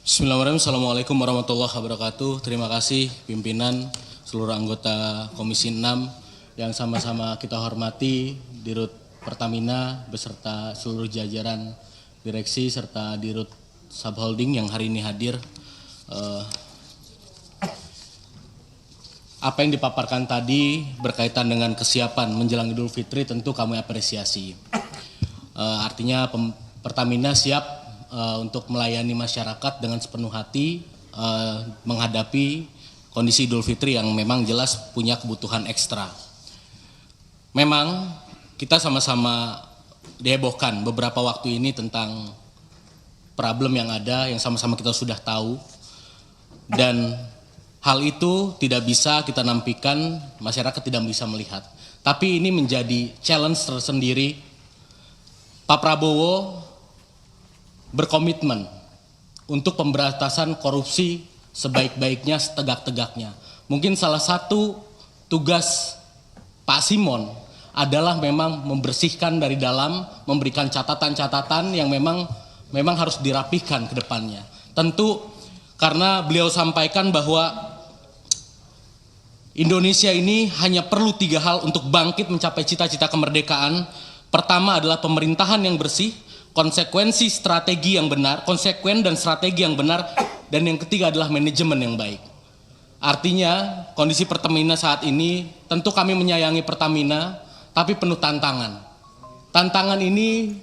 Bismillahirrahmanirrahim. Assalamualaikum warahmatullahi wabarakatuh. Terima kasih pimpinan, seluruh anggota Komisi 6 yang sama-sama kita hormati, Dirut Pertamina beserta seluruh jajaran direksi serta Dirut Subholding yang hari ini hadir. Apa yang dipaparkan tadi berkaitan dengan kesiapan menjelang Idul Fitri tentu kami apresiasi. Artinya Pertamina siap untuk melayani masyarakat dengan sepenuh hati menghadapi kondisi Idul Fitri yang memang jelas punya kebutuhan ekstra. Memang kita sama-sama dihebohkan beberapa waktu ini tentang problem yang ada yang sama-sama kita sudah tahu, dan hal itu tidak bisa kita nampikan, masyarakat tidak bisa melihat. Tapi ini menjadi challenge tersendiri. Pak Prabowo berkomitmen untuk pemberantasan korupsi sebaik-baiknya, setegak-tegaknya. Mungkin salah satu tugas Pak Simon adalah memang membersihkan dari dalam, memberikan catatan-catatan yang memang harus dirapihkan ke depannya. Tentu karena beliau sampaikan bahwa Indonesia ini hanya perlu 3 hal untuk bangkit mencapai cita-cita kemerdekaan. Pertama adalah pemerintahan yang bersih, konsekuen dan strategi yang benar, dan yang ketiga adalah manajemen yang baik. Artinya kondisi Pertamina saat ini, tentu kami menyayangi Pertamina, tapi penuh tantangan. Tantangan ini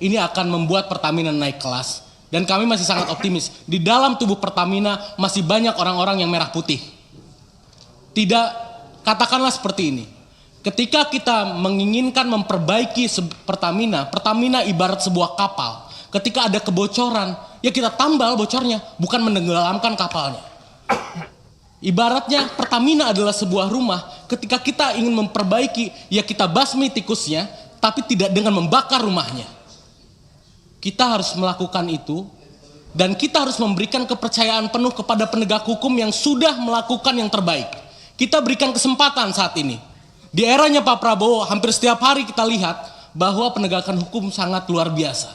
akan membuat Pertamina naik kelas, dan kami masih sangat optimis. Di dalam tubuh Pertamina masih banyak orang-orang yang merah putih. Tidak, katakanlah seperti ini. Ketika kita menginginkan memperbaiki Pertamina ibarat sebuah kapal. Ketika ada kebocoran, ya kita tambal bocornya, bukan menenggelamkan kapalnya. Ibaratnya Pertamina adalah sebuah rumah, ketika kita ingin memperbaiki, ya kita basmi tikusnya, tapi tidak dengan membakar rumahnya. Kita harus melakukan itu, dan kita harus memberikan kepercayaan penuh kepada penegak hukum yang sudah melakukan yang terbaik. Kita berikan kesempatan saat ini. Di eranya Pak Prabowo, hampir setiap hari kita lihat bahwa penegakan hukum sangat luar biasa.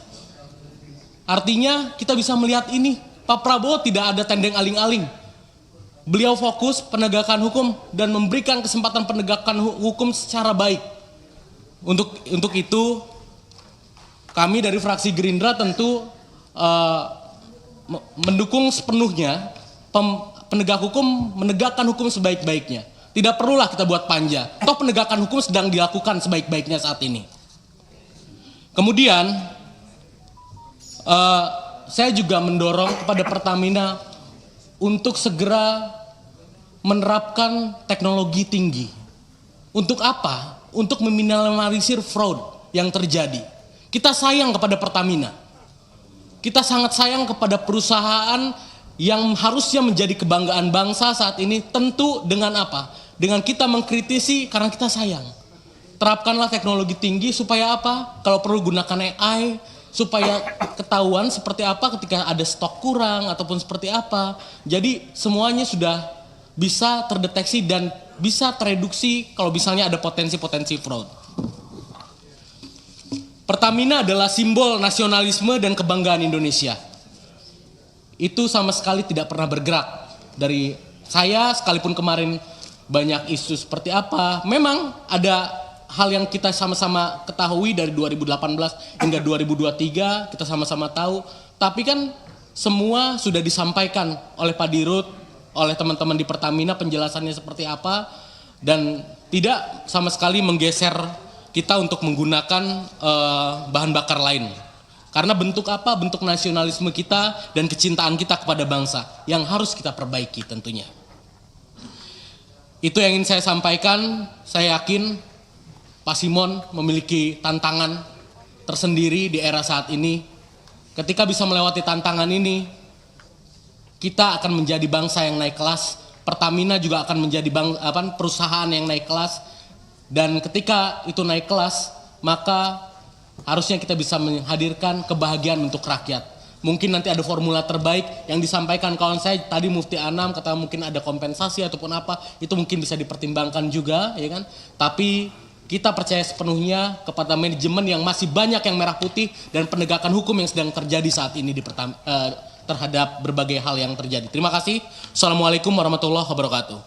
Artinya kita bisa melihat ini, Pak Prabowo tidak ada tendeng aling-aling. Beliau fokus penegakan hukum dan memberikan kesempatan penegakan hukum secara baik. Untuk itu, kami dari fraksi Gerindra tentu mendukung sepenuhnya penegak hukum menegakkan hukum sebaik-baiknya. Tidak perlulah kita buat panja, toh penegakan hukum sedang dilakukan sebaik-baiknya saat ini. Kemudian, saya juga mendorong kepada Pertamina untuk segera menerapkan teknologi tinggi. Untuk apa? Untuk meminimalisir fraud yang terjadi. Kita sayang kepada Pertamina. Kita sangat sayang kepada perusahaan yang harusnya menjadi kebanggaan bangsa saat ini. Tentu dengan apa? Dengan kita mengkritisi karena kita sayang. Terapkanlah teknologi tinggi supaya apa? Kalau perlu gunakan AI, supaya ketahuan seperti apa ketika ada stok kurang ataupun seperti apa. Jadi semuanya sudah bisa terdeteksi dan bisa tereduksi kalau misalnya ada potensi-potensi fraud. Pertamina adalah simbol nasionalisme dan kebanggaan Indonesia. Itu sama sekali tidak pernah bergerak. Dari saya sekalipun kemarin banyak isu seperti apa, memang ada hal yang kita sama-sama ketahui dari 2018 hingga 2023, kita sama-sama tahu, tapi kan semua sudah disampaikan oleh Pak Dirut, oleh teman-teman di Pertamina penjelasannya seperti apa, dan tidak sama sekali menggeser kita untuk menggunakan bahan bakar lain. Karena bentuk apa? Bentuk nasionalisme kita dan kecintaan kita kepada bangsa yang harus kita perbaiki tentunya. Itu yang ingin saya sampaikan. Saya yakin Pak Simon memiliki tantangan tersendiri di era saat ini. Ketika bisa melewati tantangan ini, kita akan menjadi bangsa yang naik kelas. Pertamina juga akan menjadi perusahaan yang naik kelas. Dan ketika itu naik kelas, maka harusnya kita bisa menghadirkan kebahagiaan untuk rakyat. Mungkin nanti ada formula terbaik yang disampaikan kawan saya tadi Mufti Anam, kata mungkin ada kompensasi ataupun apa, itu mungkin bisa dipertimbangkan juga, ya kan? Tapi kita percaya sepenuhnya kepada manajemen yang masih banyak yang merah putih dan penegakan hukum yang sedang terjadi saat ini terhadap berbagai hal yang terjadi. Terima kasih. Assalamualaikum warahmatullahi wabarakatuh.